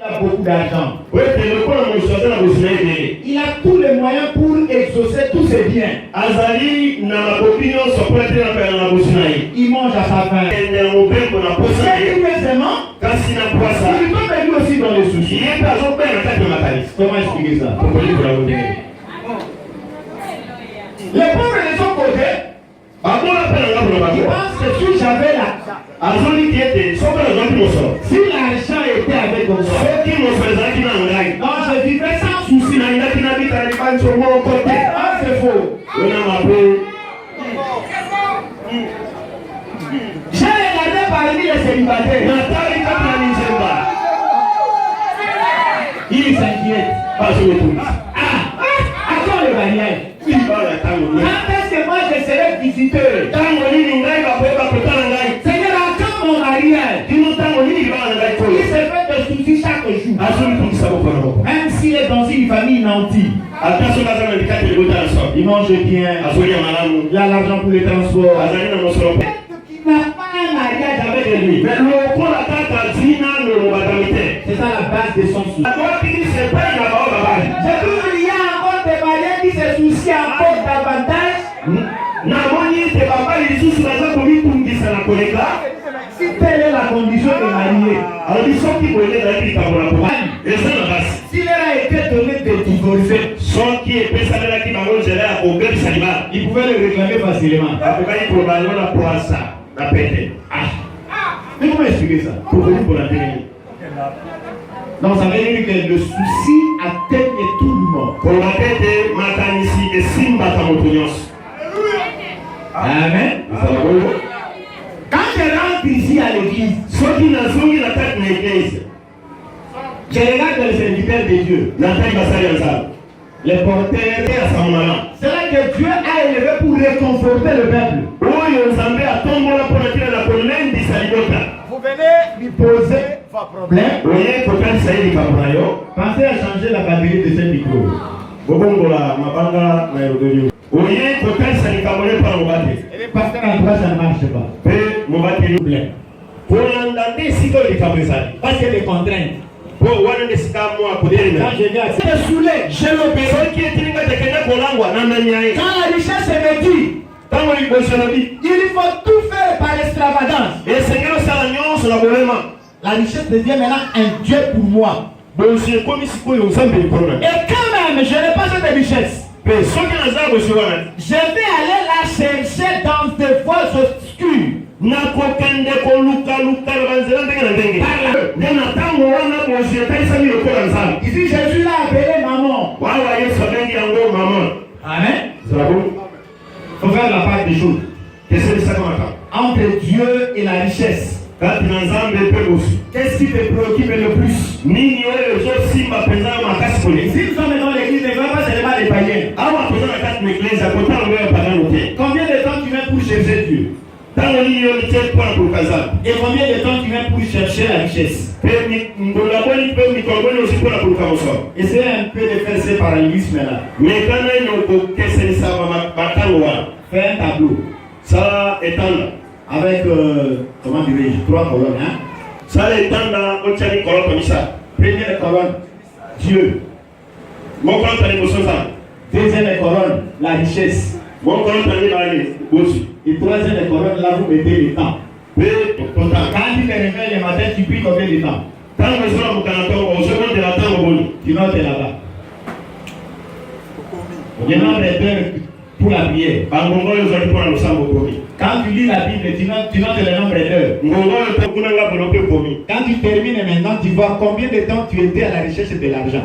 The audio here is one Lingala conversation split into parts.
Il a beaucoup d'argent. Il a tous les moyens pour exaucer tous ses biens. Il mange à sa faim. Il est aimant. Il tombe lui aussi dans les soucis. Comment expliquer ça? Les pauvres de son côté, ils pensent que si j'avais l'argent, si l'argent était avec moi, non, je vivrais sans souci. Ah, c'est faux. J'ai regardé parmi les célibataires. Il s'inquiète. Attends le mariage. Quand est-ce que moi je serai visiteur? Seigneur, attends mon mariage. Il se fait des soucis chaque jour. Même s'il est dans une famille nantie. Il mange bien. Il a l'argent pour les transports. Il n'a pas un mariage avec lui. C'est ça la base de son souci. Je trouve qu'il y a encore des mariés qui se soucient encore davantage. Si telle est la condition de marié, s'il a été donné de divorcer, il pouvait le réclamer facilement. Mais comment expliquer ça? Donc ça veut dire que le souci atteigne tout le monde. Amen. Quand je rentre ici à l'église, je regarde le serviteur de Dieu, les porteurs. C'est là que Dieu a élevé pour réconforter le peuple. Vous venez lui poser vos problèmes. Pensez à changer la batterie de ce micro. Et les pasteurs en toi, ça ne marche pas. Parce qu'il y a des contraintes. Quand je viens, c'est saoulé, je l'obéis. Quand la richesse est médie, il faut tout faire par l'extravagance. La richesse devient maintenant un Dieu pour moi. Et quand même, je n'ai pas cette richesse. Je vais aller la chercher dans des voies obscures. Ici, Jésus l'a appelé maman. Amen. Il faut faire la part des choses. Entre Dieu et la richesse. Qu'est-ce qui te préoccupe le plus? Si nous sommes dans l'église, ne va pas seulement les païens. Combien de temps tu mets pour chercher Dieu? Et combien de temps tu mets pour chercher la richesse? Essayez un peu de faire ce parallélisme là. Fais un tableau. Avec, comment dirais-je, 3 colonnes. Hein? Première colonne, Dieu. Deuxième colonne, la richesse. Et troisième colonne, là vous mettez le temps. Quand tu te réveilles le matin, tu pries combien de temps? Tu notes là-bas. Il y a un nombre d'heures pour la prière. Quand tu lis la Bible, tu notes le nombre d'heures. Quand tu termines maintenant, tu vois combien de temps tu étais à la recherche de l'argent.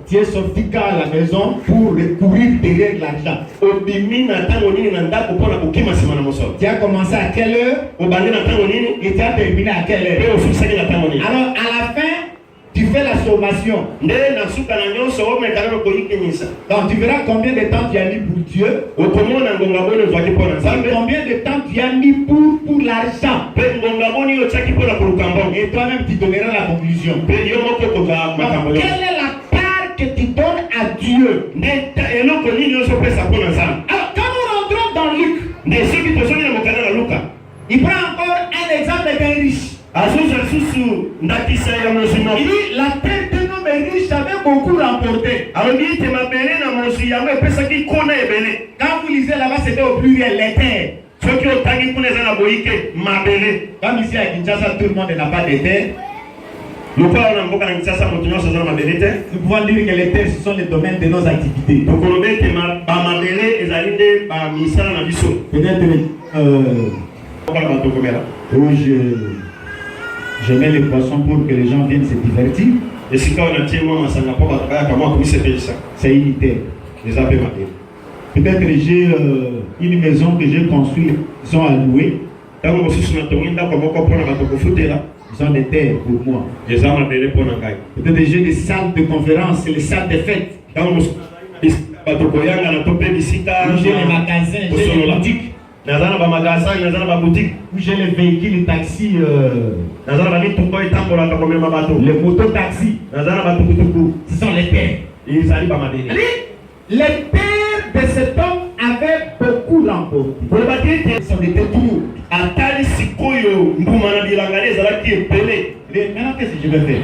Tu es sorti à la maison pour courir derrière l'argent. Tu as commencé à quelle heure? Et tu as terminé à quelle heure? Alors à la fin, tu fais la sommation. Donc tu verras combien de temps tu as mis pour Dieu. Et combien de temps tu as mis pour l'argent. Et toi-même tu donneras la conclusion. Donc, quelle est la part que tu donnes à Dieu? Alors quand nous rentrons dans Luc, il prend encore un exemple d'un riche. Il dit la terre de nos riches avait beaucoup remporté. Quand vous lisez là-bas, c'était au pluriel, les terres. Comme ici à Kinshasa, tout le monde n'a pas de terre. Nous pouvons dire que les terres, ce sont les domaines de nos activités. Peut-être je mets les poissons pour que les gens viennent se divertir. C'est une terre. Peut-être j'ai une maison que j'ai construite, ils sont à louer. Ils ont des terres pour moi. Peut-être j'ai des salles de conférence, les salles de fête. J'ai les magasins, j'ai les boutiques. J'ai les véhicules, les taxis, les mototaxis. Ce sont les terres. Les terres de cet homme avaient beaucoup remporté. Ce sont des terres tout. Maintenant, qu'est-ce que je vais faire?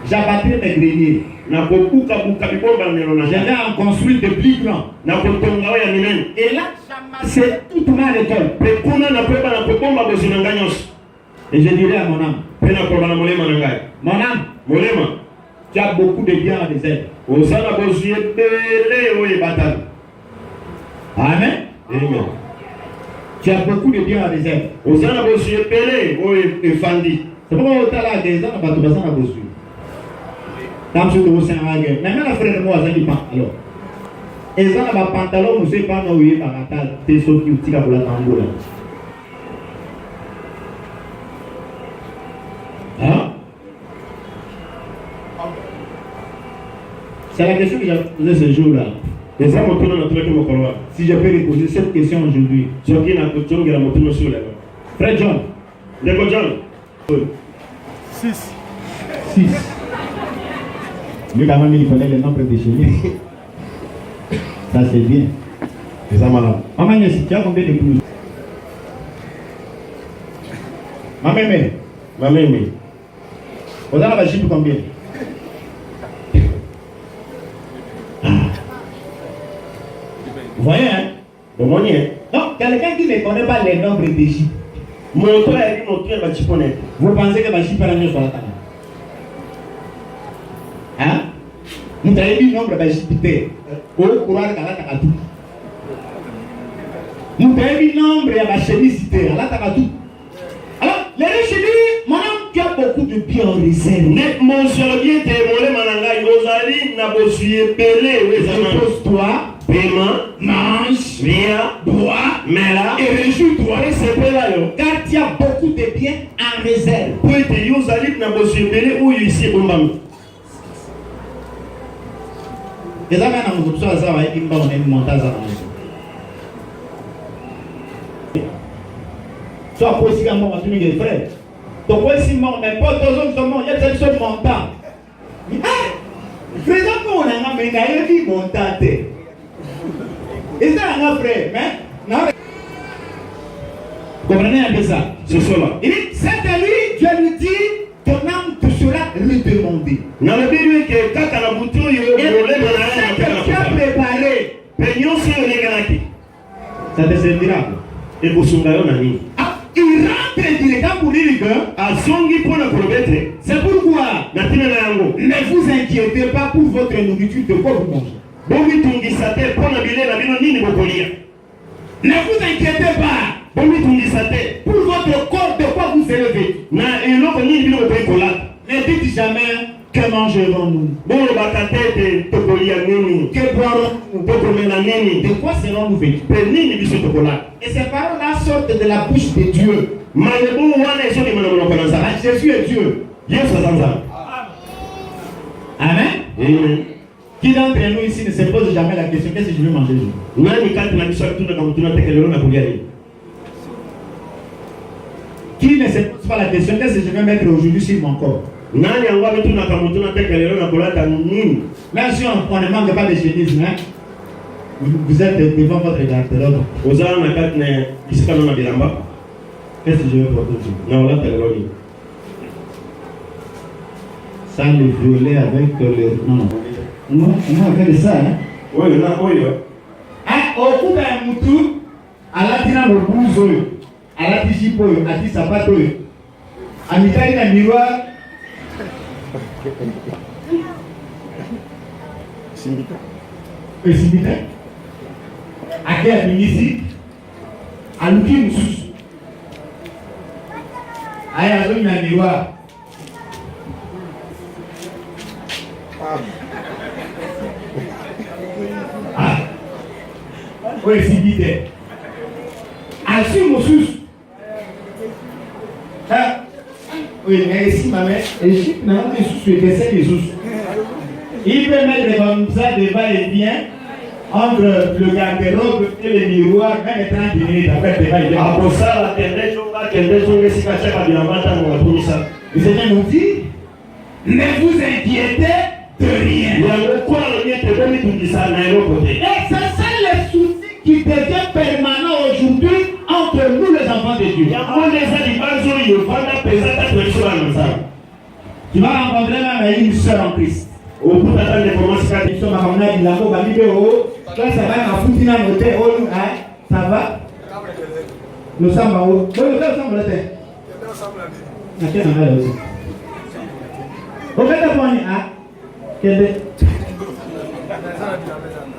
J'abattrai mes greniers. J'avais en construire de plus grands. Et là, j'amassais toute ma récolte. Et je dirais à mon âme, mon âme, tu as beaucoup de biens en réserve. Amen. Amen. Tu as beaucoup de biens en réserve. C'est pourquoi tu as là des ans, tu as besoin de besoin. Même la frère de moi, ça dit pas. Alors, et ça, le pantalon, vous savez pas, nous, il y a un pantalon, t'es sorti, tu as pour la tambour. Hein? C'est la question que j'ai posée ce jour-là. Si je peux reposer cette question aujourd'hui. Frère John. 6. Lui, quand même, il connaît les nombres de chez lui. Ça, c'est bien. Maman, tu as combien d'épouses? Ma mémé. Vous avez la chip combien? Vous voyez, hein? Non, quelqu'un qui ne connaît pas les nombres de chip. Vous pensez que ma chip est la mieux sur la table? Hein? Nous avons dit nombre d'Égyptiens. Au courant de la Takatou. Nous avons dit nombre de chémicités. Alors, les riches disent, mon homme, tu as beaucoup de biens en réserve. Repose-toi, mange, bois, et réjouis-toi. Car tu as beaucoup de biens en réserve. Les amis, nous sommes à ça, ils vont monter à ça. Soit pour ici, quand on les frères. Donc, ici, mais pas tous les autres, il y a des choses montantes. Frère, on a un médaille qui monte à terre. Et ça, un frère, mais non. Comprenez un peu ça? C'est cela. Il dit, cette nuit, Dieu lui dit, ton âme te sera redemandée. Et ce que tu as préparé, ça te servira. Il rentre directement pour dire que c'est pourquoi ne vous inquiétez pas pour votre nourriture, de quoi vous mangez. Ne vous inquiétez pas pour votre corps, de quoi vous serez vêtus. Ne dites jamais que mangerons-nous, que boirons-nous, de quoi serons-nous vêtus. Et ces paroles-là sortent de la bouche de Dieu. Jésus est Dieu. Amen. Qui d'entre nous ici ne se pose jamais la question, qu'est-ce que je vais manger aujourd'hui? Qui ne se pose pas la question, qu'est-ce que je vais mettre aujourd'hui sur mon corps? Même si on ne manque pas de chemise, hein? Vous êtes devant votre garde-robe. Qu'est-ce que je vais porter dessus? Non, là, t'es l'origine. Ça, le violet avec le. Non, non. On a fait de ça, hein? Oui, non, oui, oui. Ah, au coup d'un moutou, à la tina le bouzo, à la tichipo, à ti sapato, à mitari na miroir. Syndicate. Le syndicat? À quel ministre? À l'outil moussous. À la zone na miroir. Ah. Oui, syndicat. Assis moussous. Ah. Oui, mais ici, ma mère, Égypte n'a pas de sous, le dessin des sous. Il peut mettre comme ça devant les biens, entre le garde-robe et le miroir, même 30 minutes après devant les biens. Ah, pour ça, la tendance, c'est qu'à chaque fois, Le Seigneur nous dit, ne vous inquiétez de rien. Et c'est ça le souci qui devient permanent aujourd'hui entre nous les enfants de Dieu. Tu vas rencontrer même une soeur en Christ. Ça va? Nous sommes en haut.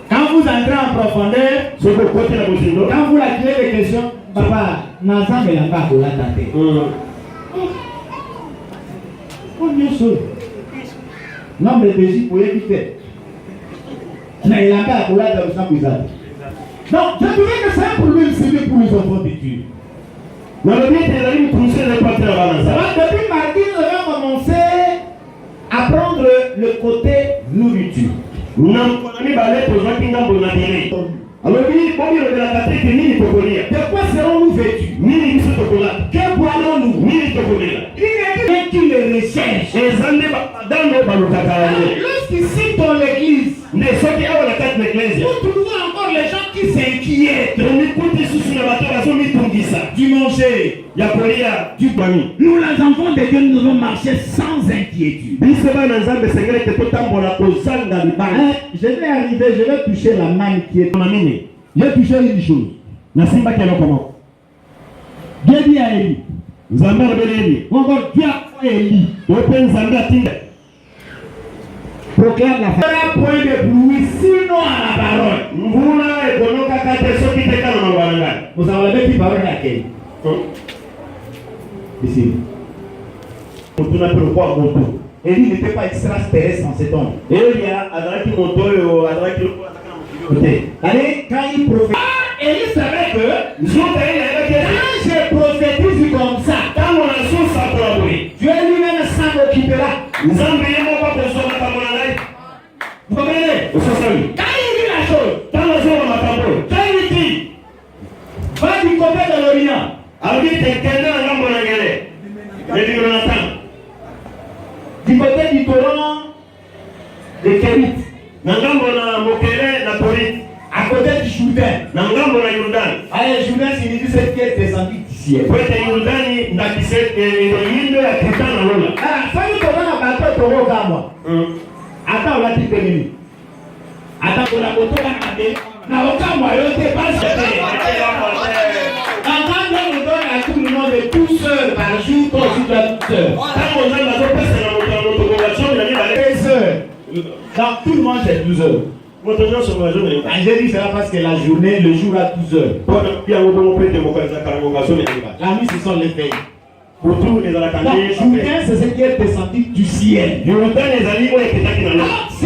Quand vous entrez en profondeur, quand vous la créez des questions, papa, n'ensemble il n'a pas pour la tenter. Combien de choses? Nombre de Belgique pour éviter. Mais il n'a pas pour la tenter. Donc, je trouvais que c'est un problème sérieux pour les enfants de Dieu. Depuis mardi, nous avons commencé à prendre le côté nourriture. De quoi serons-nous vêtus? Que boirons-nous? Il y a qui les recherche. Lorsqu'ils citent dans l'église, vous trouvez encore les gens qui s'inquiètent du manger, du banni. Nous, les enfants de Dieu, nous devons marcher sans inquiétude. Je vais arriver, je vais toucher la main qui est. Je vais toucher une chose. Dieu dit à Élie. Encore Dieu a Élie. Proclame la fin. Point de bruit, sinon à la parole. Vous avez la même parole à laquelle? Ici. Élie n'était pas extraterrestre en cet homme. Allez, quand il prophétise, Élie savait que quand je prophétise comme ça, Dieu lui-même s'en occupera. Vous comprenez? Quand il dit la chose, quand il dit, va du côté de l'Orient, du côté du torrent de Kérit, à côté du Jourdain. Allez, Jourdain signifie cette qui est descendue du ciel. Ah, ça nous donne un bateau de Rogama. Attends, on l'a dit terminé. Attends, on a moto à la Rogama, il n'est pas seul. Quand on nous donne à tout le monde de tout seul par jour, toi aussi tu as tout seul. 13 heures. Donc tout le monde c'est 12 heures. J'ai dit cela parce que la journée, le jour a 12 heures. La nuit, ce sont les veilles. Donc, Jourdain, c'est ce qui est descendu du ciel. C'est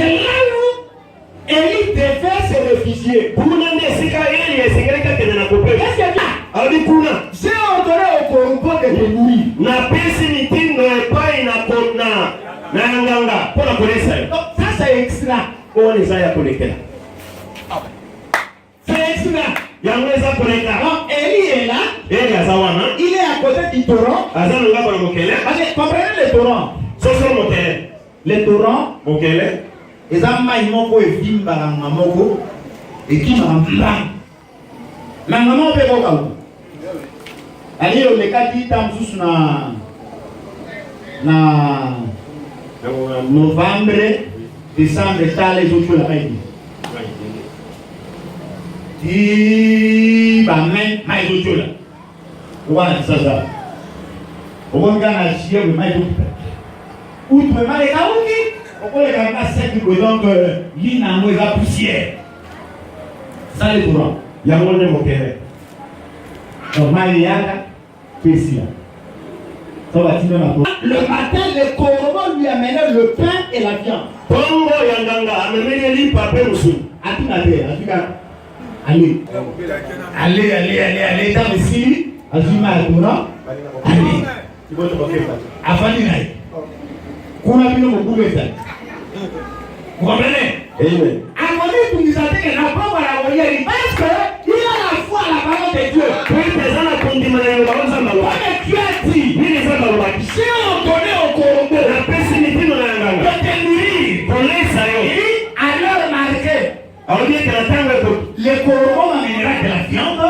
là où Élie devait se réfugier. Qu'est-ce qu'elle dit? J'ai ordonné au corbeau de te nourrir. Donc, ça c'est extra. C'est extra. Donc, Élie est là. Il est à côté du torrent. Parce que comprenez le torrent. Le torrent. Les amants moko et vimba moko et qui m'a. Mais maman peut pas. Allez au lekati tamsus na novembre, décembre, ça les autres là maïdi. Di ba men mai autres là. Voilà ça ça. On va gagner chier le mai autres. Ou tu me mal kaouki. On peut gagner 5 donc l'ina mo la poussière. Ça les courant. Ya mo ne mo kere. Donc mai yaka pesi là. Le matin, le corbeau lui amenait le pain et la viande. Allez, dans le Sili, Azuma Aduna, allez. Afani, qu'on a vu le mot de ça. Vous comprenez? Avant de nous dire que la pauvre la voyait, parce qu'il a la foi à la parole de Dieu. Oui, mais ça n'a pas dit, mais Dieu a dit, si on donnait au corbeau la pessimité de la langue, de te nourrir, alors marqué, le corbeau m'amènera de la viande,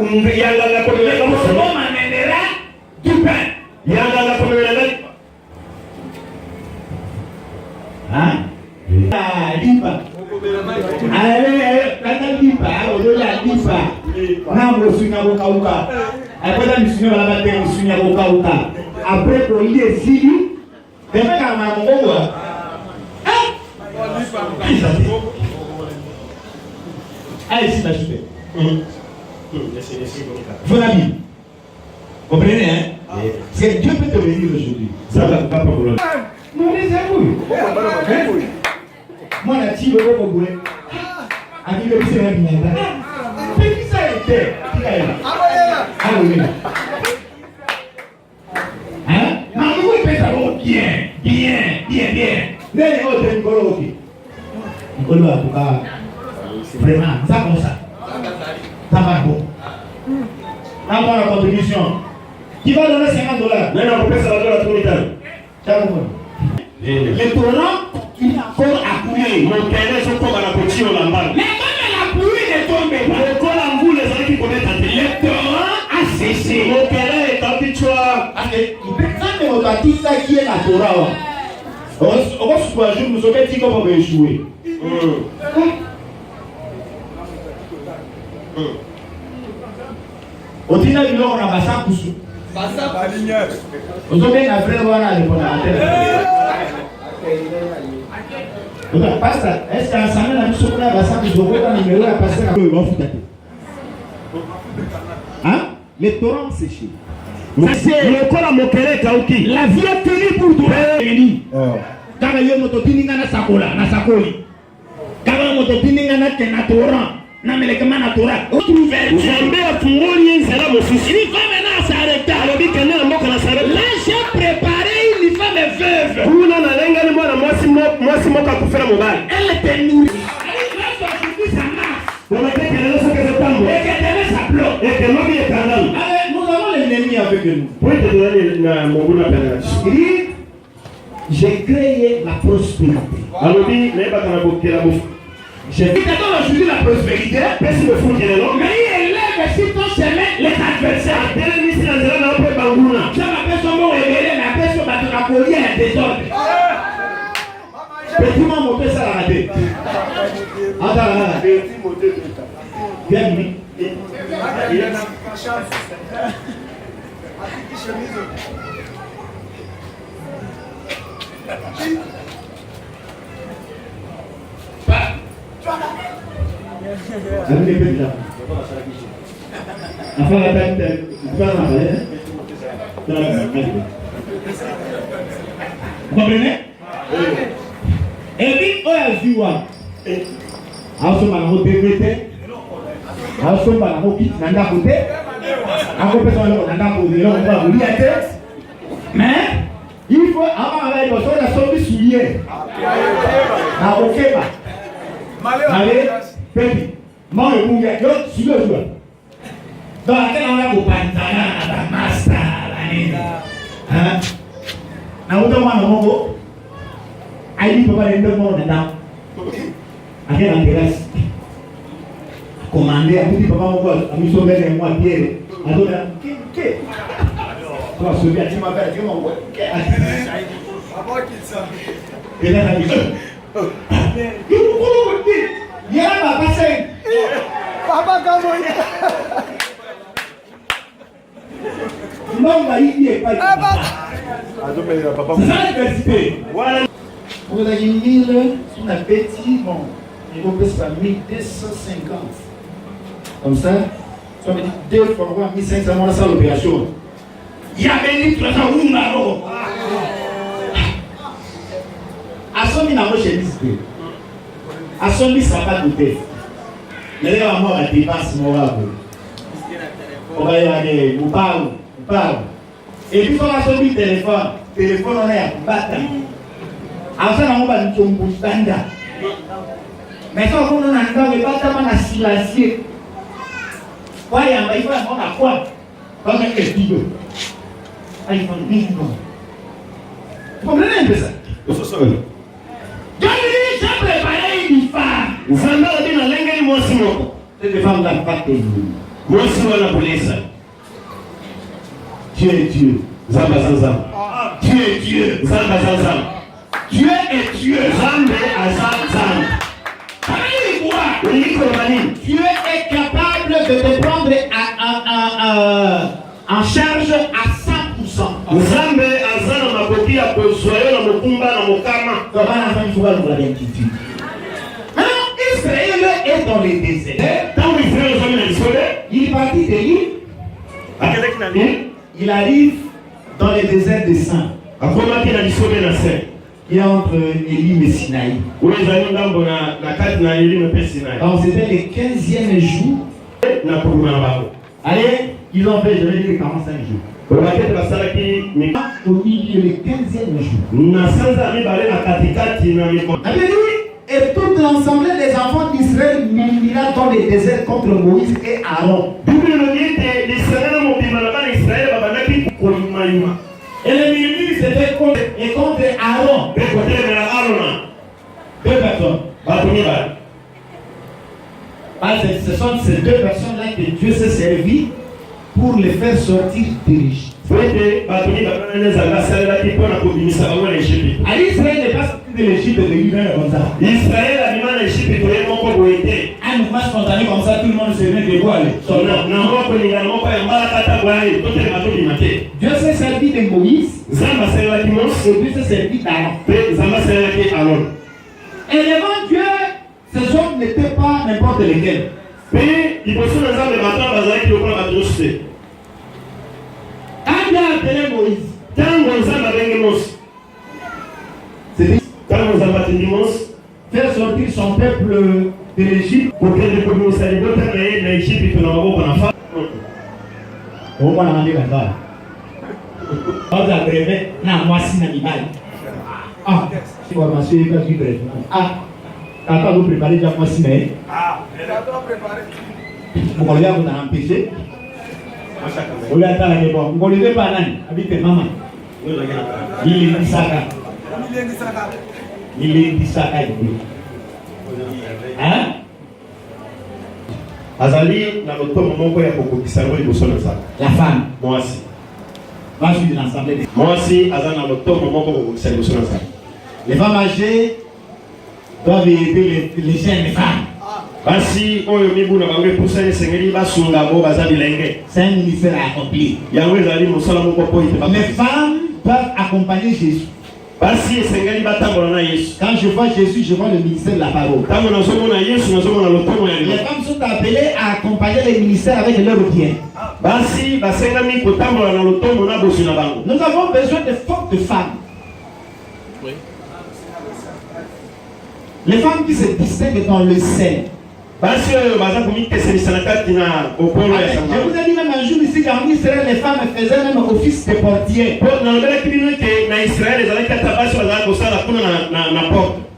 le corbeau m'amènera du pain. Hein? Lipa. Allez, lipa, olola lipa. Na mosunya kokauka. Après mission la bataille mosunya kokauka. Après qu'on lit ici, demain quand ma mongo. Ah! Ah, ici la chute. Voilà bien. Comprenez hein? C'est Dieu peut te bénir aujourd'hui. Ça va pas problème. Non, les amis. Moi, la tige, je vais vous dire. Avec le petit, c'est bien. Mais qui ça était? Ah oui. Hein? Mais vous faites ça bien. Les autres, ils vont ok. Ils vont en tout cas. Vraiment, ça comme ça. Ça va bon. Là, on a la contribution. Qui va donner $50? Non, on peut ça va donner à tout le temps. Ça va bon. Le torrent continue encore à couler. Mon père est comme à la petite Olamba. Mais comme la pluie ne tombe pas, le col en boule les gens qui connaissent le torrent a cessé. Mon père est habitué. Il peut quand même bâtir ça qui est la Torah. On va se croiser, nous sommes petits comme on veut échouer. Au final, on a passé pour ça. Vous avez un frère voilà le est-ce qu'à ça la mission là va ça vous aurez un numéro à passer à hein les torrents séchés le col à mokere kauki la vie est tenue pour toi kama yo mototininga na sakoli kama mototininga na tena torrent na melekama na torrent trouver jambe afungoli nzela mosusi ni femme na s'arrêter alobi kende na mboka na s'arrêter là j'ai préparé une femme veuve kuna na lenga ni mwana mwasi moka kufera mobali elle était nourrie nous avons l'ennemi avec nous. J'ai créé la prospérité. J'ai dit aujourd'hui la prospérité, mais il élève sur ton chemin les adversaires. Je m'appelle son mot révélé, mais après son bateau à collier un désordre. Petit mot monté ça la raté. Bien mis. Vous comprenez? Et puis, on a vu quoi? Alors, on a développé. Alors, on a dit mais il faut avant avec le sol la sortie soulier. Na okeba. Allez, petit. Moi le bouge, yo sur le joueur. Donc là on a au pantalon la master la nini. Hein? Na uto mwana mongo. Ayi papa ndio mwana nda. Akena ngerasi. Commander a dit papa mongo amisomele moi Pierre. Adona bouquet. Toi, celui-là, tu m'appelles, tu m'envoies le bouquet. Et là, il dit, il y a ma passé. Papa, comment il non, il est pas. C'est ça l'université. Voilà. Vous avez 1000, on a petit, bon, il faut que ce soit 1250. Comme ça, ça veut dire 2 fois 1500, on a ça l'opération. Il y a 20 litres dans un roux. À son mis dans vos chemises. À son mis, ça va pas douter. Les gars, moi, la dépasse, moi, on va y aller, vous parlez. Et puis, quand on a mis le téléphone, on est à battre. Alors, ça, on va nous faire mais quand on a un temps, on va pas silencier. Il faut avoir la foi. Comme un étudiant. Il faut le vivre. Vous comprenez un peu ça? Donc, j'ai préparé une femme. Vous avez dit dans l'anglais, moi, sinon. Cette femme n'a pas tenu. Moi, sinon, la police. Dieu est Dieu. Zamba Zanzam. Dieu est Dieu. Zamba Zanzam. Dieu est Dieu. Zamba Zanzam. Dieu est capable de te prendre en charge à 100%. Zamba Azana Makoki a besoin de Mokumba na Mokama. Alors, Israël est dans les déserts. Il est parti de l'île. Il arrive dans les déserts de Saint. Il est entre Élim et Sinaï. Donc c'était le 15e jour. Allez, ils ont fait, je vais dire 45 jours. Au milieu, le 15e jour. Et tout l'ensemble des enfants d'Israël murmura dans les déserts contre Moïse et Aaron. Et le murmure c'était contre Aaron. Deux personnes. Ce sont ces deux personnes-là que Dieu s'est servi pour les faire sortir d'Égypte. Israël n'est pas sorti de l'Égypte de lui-même comme ça. Israël a mis en Égypte pour les mots pour aider. Un mouvement spontané comme ça, tout le monde se met de quoi aller. Dieu s'est servi de Moïse. Et Dieu s'est servi d'Aaron. Et devant Dieu, ces hommes n'étaient pas n'importe lesquels. Quand Dieu a appelé Moïse, c'était faire sortir son peuple de l'Égypte pour que les commissaires de l'Égypte ne soient pas. On va demander là-bas. On va brevet, na moi si n'animal. Ah, si vous m'asseyez pas du brevet. Ah, quand vous préparez déjà moi si mais. Ah, elle a tout préparé. Vous voulez vous empêcher? Vous voulez attendre les bons. Vous voulez pas nan, habitez maman. Il est Isaka. Il est Isaka. Hein? Azali na lotomo moko ya kokokisa ngo liboso na Nzambe. La femme. Moi aussi. Moi je suis de l'assemblée. Moi aussi azali na lotomo moko kokokisa liboso na Nzambe. Les femmes âgées doivent aider les jeunes femmes. Basi oyo mibu na bango epusani sengeli basunga bo baza bilenge. C'est un ministère accompli. Yango ezali mosala moko po ite ba. Les femmes doivent accompagner Jésus. Basi esengeli batambola na Yesu. Quand je vois Jésus, je vois le ministère de la parole. Tango nazomona Yesu nazomona lotomo ya les femmes sont appelées à accompagner les ministères avec leur bien. Basi basengami kotambola na lotomo na bosi na bango. Nous avons besoin de fortes femmes. Oui. Les femmes qui se distinguent dans le sel. Je vous ai dit même un jour ici qu'en Israël, les femmes faisaient même office de portier.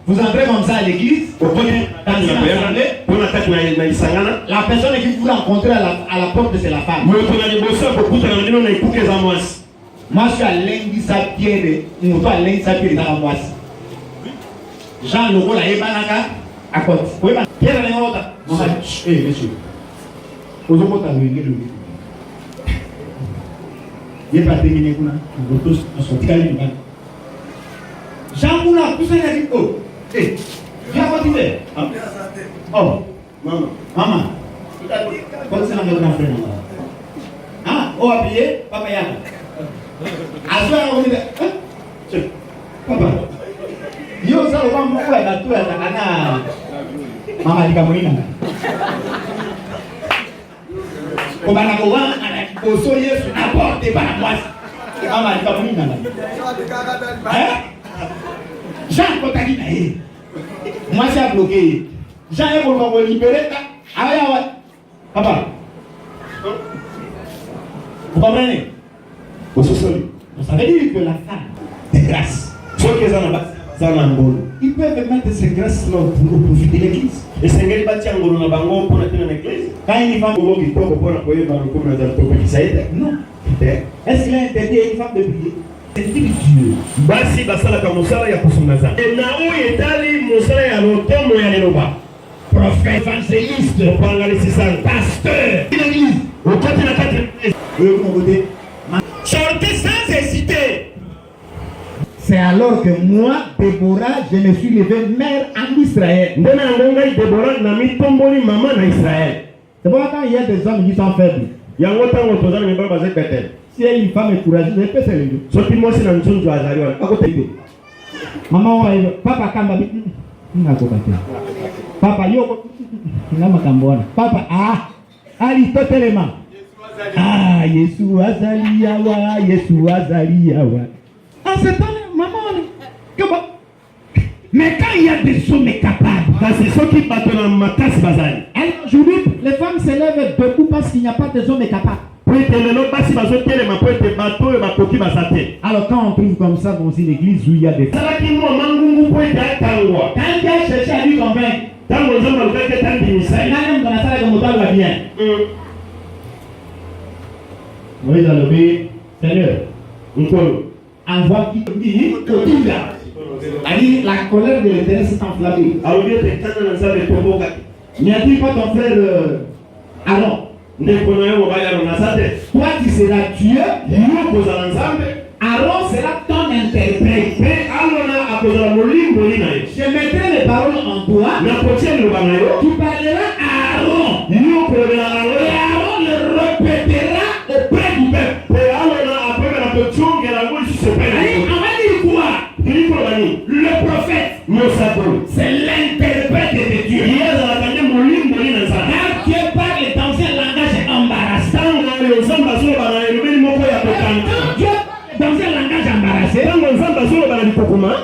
Vous entrez comme ça à l'église, la personne qui vous rencontrez à la porte, c'est la femme. Moi, je suis à lundi, ça pied de moto à lundi, ça pied de la moisse. Jean Leroux, la Ebanaka, à côté. Pierre Léonard, monsieur. Vous avez Il n'est pas terminé. Tous sont calés. Jean Moulin, tout ça, il a dit, oh, viens continuer. Oh, maman. Comme ça, on a grand frère. Ah, oh, appuyé, papa Yann. Assoir, on dit, papa. Yo, ça, on va me faire la tour à la cana. Maman, dit, Kamouina. On va la voir, on va soyer sur la porte et pas la moisse. Maman, dit, Kamouina. Hein? Jean, quand t'as dit, moi, c'est bloqué. Jean, il faut me libérer. Ah, ouais. Papa. Vous comprenez? Vous savez dire que la femme de grâce, ils peuvent mettre ces grâces-là au profit de l'église. Et c'est une bâtie en gros, pour l'église. Quand une femme qui peut pour non. Est-ce qu'il a interdit à une femme de prier? C'est Dieu. Basi basala ka musala ya kusungaza. Et na uye tali musala ya lotomo ya neloba. Prophète, évangéliste, pasteur, l'église. Au côté de la côté. Sortez sans hésiter. C'est alors que moi, Déborah, je me suis levé mère en Israël. Déborah n'a mis tomboli maman en Israël. C'est pourquoi quand il y a des hommes qui sont faibles, si une femme est courageuse, elle peut se lever. Maman, papa, papa, yo, papa, Ali, totalement. Yesu azaliyawa, Yesu azaliyawa. En ce temps, maman, comment? Mais quand il y a des hommes capables, c'est ceux qui battent dans ma casse bazali. Aujourd'hui, les femmes se lèvent debout parce qu'il n'y a pas de hommes capables. Alors quand on trouve comme ça dans une église où il y a des femmes, quand il a cherché à lui convaincre, oui, dans le pays, Seigneur, envoie qui dit, la colère de l'Éternel s'est enflammée. N'y a-t-il pas ton frère Aaron? Toi tu seras Dieu, Aaron sera ton interprète. Je mettrai les paroles en toi. Tu parleras à Aaron. Et Aaron le répétera auprès du peuple. On va dire quoi? Le prophète, c'est l'interprète de Dieu. Quand Dieu parle dans un langage embarrassant, quand Dieu parle dans un langage embarrassé,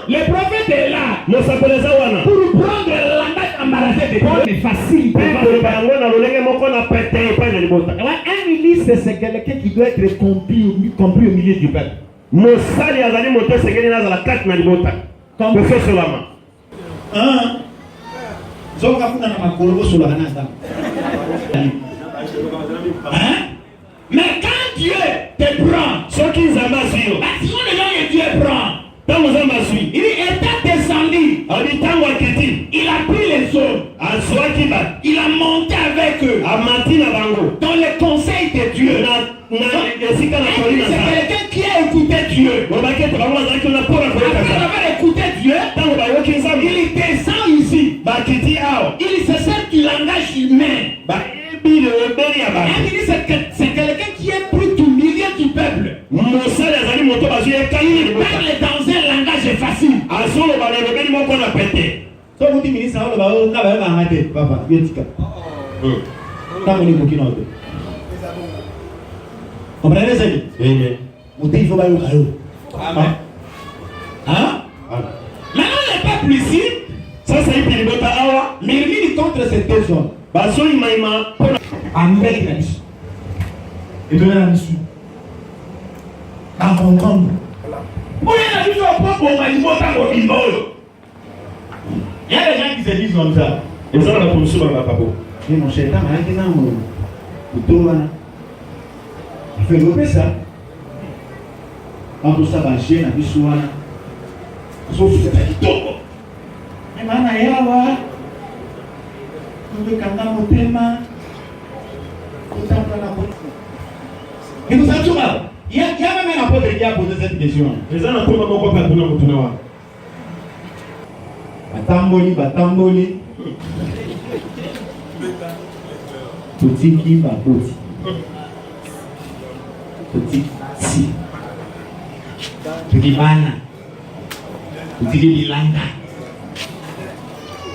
le prophète est là pour prendre le langage embarrassé de Dieu. C'est facile. Un ministre, c'est quelqu'un qui doit être compris au milieu du peuple. Mais quand Dieu te prend, si Dieu prend, il est descendu, il a pris les hommes, il a monté avec eux dans le conseil de Dieu. C'est quelqu'un qui a écouté Dieu. Après avoir écouté Dieu, il descend ici. Il se sert du langage humain. C'est quelqu'un qui est plus du milieu du peuple. Il parle dans un langage facile. So vous dites ministre, papa, comprenez ça? Il faut Amen. Hein? Maintenant le peuple ici, ça c'est une période mais il contre ces deux hommes. Avec la mission. Et de la mission. À comprendre. Pour la mission, il y a des gens qui se disent comme ça. Et ça, on a pour ça, mais mon cher, il fait lever ça. Quand tout ça va chier, on a dit souvent. Sauf que c'est pas du tout. Mais maintenant, il y a Il y a même un apôtre qui a posé cette question. Batamboli. Totiki baboti. Totiki. Tukibana. Totiki bilanga.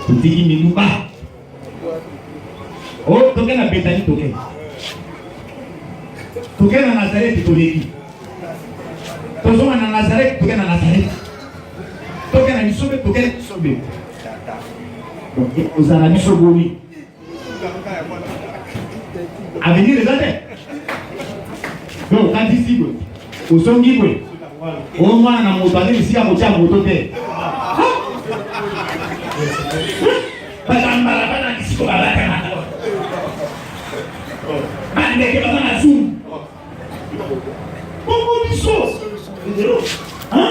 Totiki minuba. Oh, toke na Bethany toke. Toke na Nazareth toleki. Tozoma na Nazareth toke na Nazareth. Toke na Bisobe toke na Bisobe. Vous en avez choisi. Avenir les autres. Non, quand ici, au son qui veut. Au moins, on a monté ici à monter à monter. Pas un malade, ici, on va la faire. Ah, mais qui va dans la zoom. Comment dit chose? Hein?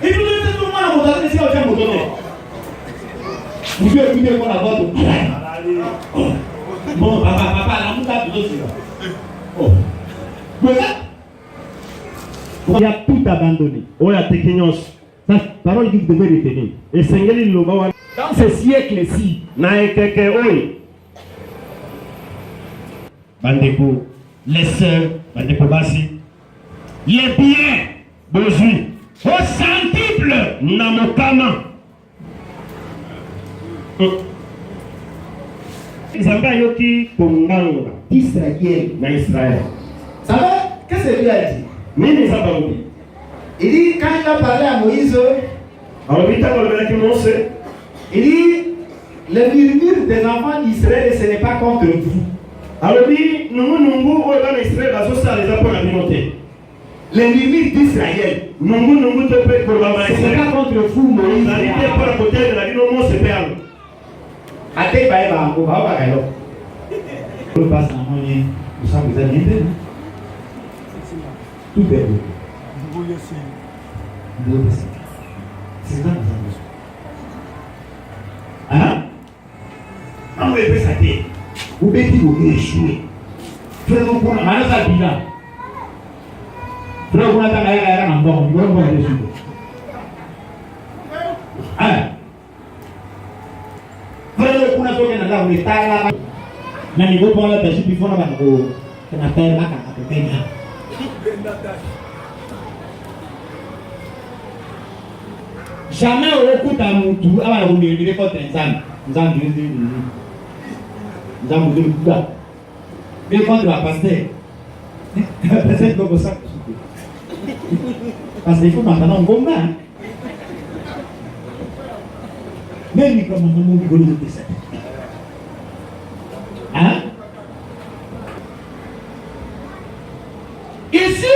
Et vous devez tout le monde à monter ici à monter. Vous pouvez écouter mon abord. Bon, papa, la moutarde plutôt c'est oh. Il a tout abandonné. Oh, la technique. La parole que vous devez retenir. Et Seigneur, dans ce siècle-ci, Bandeko, les sœurs, Bandeko Bassi, les biens, besoin, au centuple, Namokama. Israël. Ça va? Qu'est-ce que Dieu a dit? Il dit, quand il a parlé à Moïse, il dit, le murmure des enfants d'Israël, ce n'est pas contre vous. Les murmures d'Israël, ce n'est pas contre vous, Moïse. Ate bae ba ko ba ba kailo. Lo passe en moyen, vous savez vous avez bien. Tout est bon. C'est ça. Hein? On veut faire ça. Vous pouvez vous échouer. Faisons pour la malade à Bila. Faisons pour la taille en bon, vous allez échouer. Hein? Kalau kuna toke na lawo itala na ni gopo la tashi before na ko na tayar maka akapenya jamais okuta mutu abana kumilire ko tenzana nzambi ndi nzambi ndi kuda be contre la pasteur pasteur ko ça parce qu'il faut maintenant ngomba. Même comme on nous rigole de ça. Hein? Ici,